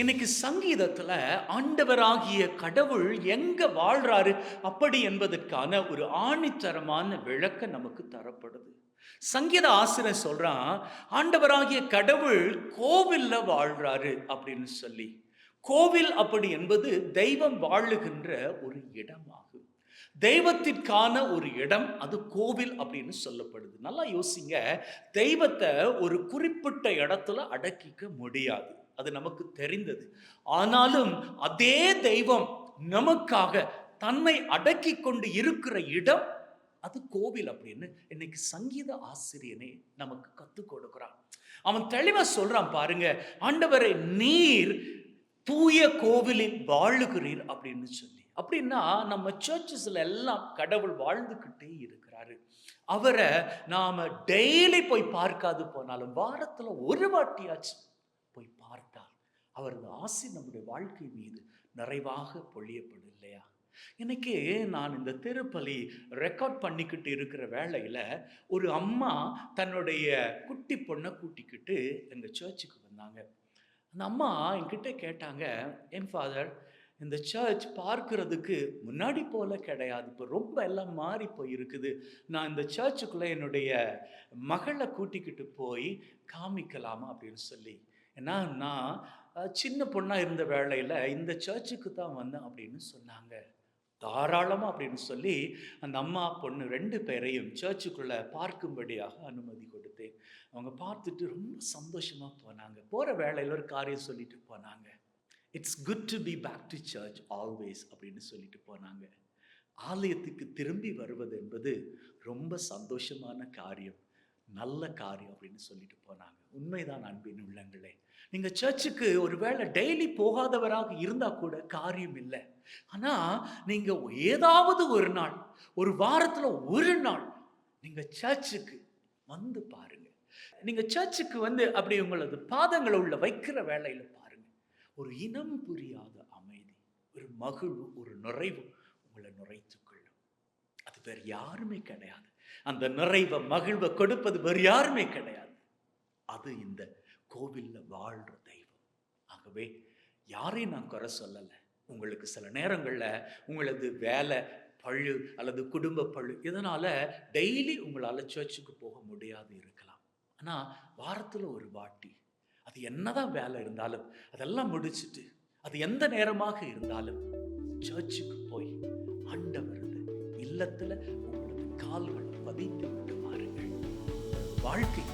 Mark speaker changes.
Speaker 1: இன்னைக்கு சங்கீதத்துல ஆண்டவராகிய கடவுள் எங்க வாழ்றாரு அப்படி என்பதற்கான ஒரு ஆணித்தரமான விளக்கம் நமக்கு தரப்படுது. சங்கீத ஆசிரியர் சொல்றான், ஆண்டவராகிய கடவுள் கோவில்ல வாழ்றாரு அப்படின்னு சொல்லி. கோவில் அப்படி என்பது தெய்வம் வாழுகின்ற ஒரு இடமாகும். தெய்வத்திற்கான ஒரு இடம் அது கோவில் அப்படின்னு சொல்லப்படுது. நல்லா யோசிங்க. தெய்வத்தை ஒரு குறிப்பிட்ட இடத்துல அடக்கிக்க முடியாது, அது நமக்கு தெரிந்தது. ஆனாலும் அதே தெய்வம் நமக்காக தன்னை அடக்கி கொண்டு இருக்கிற இடம் அது கோவில் அப்படின்னு இன்னைக்கு சங்கீத ஆசிரியனே நமக்கு கத்துக் கொடுக்கிறான். அவன் தெளிவா சொல்றான் பாருங்க, ஆண்டவரை நீர் தூய கோவிலில் வாழுகிறீர் அப்படின்னு சொல்லி. அப்படின்னா நம்ம சர்ச்சஸ்ல எல்லாம் கடவுள் வாழ்ந்துகிட்டே இருக்கிறாரு. அவரை நாம டெய்லி போய் பார்க்காது போனாலும் வாரத்துல ஒரு வாட்டியாச்சு போய் பார்த்தால் அவரது ஆசி நம்முடைய வாழ்க்கை மீது நிறைவாக பொழியப்படும் இல்லையா? இன்னைக்கு நான் இந்த திருப்பலி ரெக்கார்ட் பண்ணிக்கிட்டு இருக்கிற வேளையில ஒரு அம்மா தன்னுடைய குட்டி பொண்ணை கூட்டிக்கிட்டு எங்க சர்ச்சுக்கு வந்தாங்க. அந்த அம்மா என்கிட்ட கேட்டாங்க, என் ஃபாதர், இந்த சர்ச் பார்க்கிறதுக்கு முன்னாடி போல கிடையாது, இப்போ ரொம்ப எல்லாம் மாறி போயிருக்குது. நான் இந்த சர்ச்சுக்குள்ளே என்னுடைய மகளை கூட்டிக்கிட்டு போய் காமிக்கலாமா அப்படின்னு சொல்லி. ஏன்னா நான் சின்ன பொண்ணாக இருந்த வேளையில் இந்த சர்ச்சுக்கு தான் வந்தேன் அப்படின்னு சொன்னாங்க. தாராளமா அப்படின்னு சொல்லி அந்த அம்மா பொண்ணு 2 பேரையும் சர்ச்சுக்குள்ள பார்க்கும்படியாக அனுமதி கொடுத்தேன். அவங்க பார்த்துட்டு ரொம்ப சந்தோஷமா போனாங்க. போற வேளையில ஒரு காரியம் சொல்லிட்டு போனாங்க. It's good to be back to church always அப்படின்னு சொல்லிட்டு போனாங்க. ஆலயத்துக்கு திரும்பி வருவது என்பது ரொம்ப சந்தோஷமான காரியம், நல்ல காரியம் அப்படின்னு சொல்லிட்டு போனாங்க. உண்மைதான் அன்பின் உள்ளங்களே. நீங்க சர்ச்சுக்கு ஒருவேளை டெய்லி போகாதவராக இருந்தா கூட காரியம் இல்லை. ஆனா நீங்க ஏதாவது ஒரு நாள், ஒரு வாரத்துல ஒரு நாள் நீங்க சர்ச்சுக்கு வந்து பாருங்க. நீங்க சர்ச்சுக்கு வந்து அப்படி உங்களது பாதங்களை உள்ள வைக்கிற வேளையில பாருங்க, ஒரு இனம் புரியாத அமைதி, ஒரு மகிழ்வு, ஒரு நிறைவு உங்களை நுரைத்துக் கொள்ளும். அது வேற யாருமே கிடையாது. அந்த நிறைவை மகிழ்வை கொடுப்பது வேறு யாருமே கிடையாது. அது இந்த கோவில்ல வாழ்ற தெய்வம். ஆகவே யாரையும் நான் குறை சொல்லலை. உங்களுக்கு சில நேரங்கள்ல உங்களது வேலை பழு அல்லது குடும்ப பழு இதனால டெய்லி உங்களால சர்ச்சுக்கு போக முடியாது இருக்கலாம். ஆனா வாரத்துல ஒரு வாட்டி, அது என்னதான் வேலை இருந்தாலும் அதெல்லாம் முடிச்சுட்டு, அது எந்த நேரமாக இருந்தாலும் சர்ச்சுக்கு போய் ஆண்டவரது இல்லத்துல உங்களது கால்களை பதித்து விட்டு வாருங்கள். வாழ்க்கை